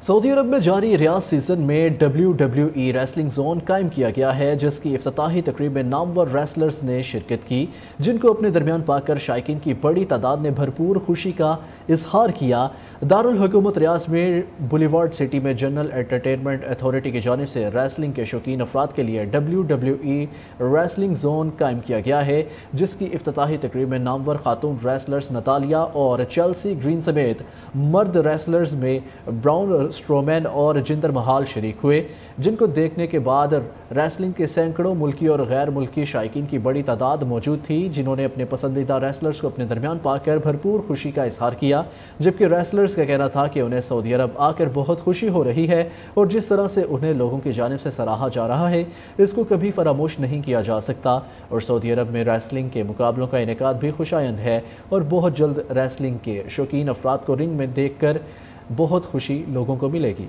سعودی عرب میں جاری ریاض سیزن میں WWE ریسلنگ زون قائم کیا گیا ہے، جس کی افتتاحی تقریب میں نامور ریسلرز نے شرکت کی، جن کو اپنے درمیان پا کر شائقین کی بڑی تعداد نے بھرپور خوشی کا اظہار کیا۔ دارالحکومت ریاض میں بولیوارڈ سٹی میں جنرل انٹرٹینمنٹ اتھارٹی کی جانب سے ریسلنگ کے شوقین افراد کے لیے WWE ریسلنگ زون قائم کیا گیا ہے، جس کی افتتاحی تقریب میں نامور خاتون ریسلرز نتالیہ اور چیلسی گرین سمیت مرد ریسلرز میں براؤن اسٹرومین اور جندر محال شریک ہوئے، جن کو دیکھنے کے بعد ریسلنگ کے سینکڑوں ملکی اور غیر ملکی شائقین کی بڑی تعداد موجود تھی، جنہوں نے اپنے پسندیدہ ریسلرز کو اپنے درمیان پا کر بھرپور خوشی کا اظہار کیا، جبکہ ریسلرز کا کہنا تھا کہ انہیں سعودی عرب آ کر بہت خوشی ہو رہی ہے اور جس طرح سے انہیں لوگوں کی جانب سے سراہا جا رہا ہے اس کو کبھی فراموش نہیں کیا جا سکتا، اور سعودی عرب میں ریسلنگ کے مقابلوں کا انعقاد بھی خوشایند ہے اور بہت جلد ریسلنگ کے شوقین افراد کو رنگ میں دیکھ کر بہت خوشی لوگوں کو ملے گی۔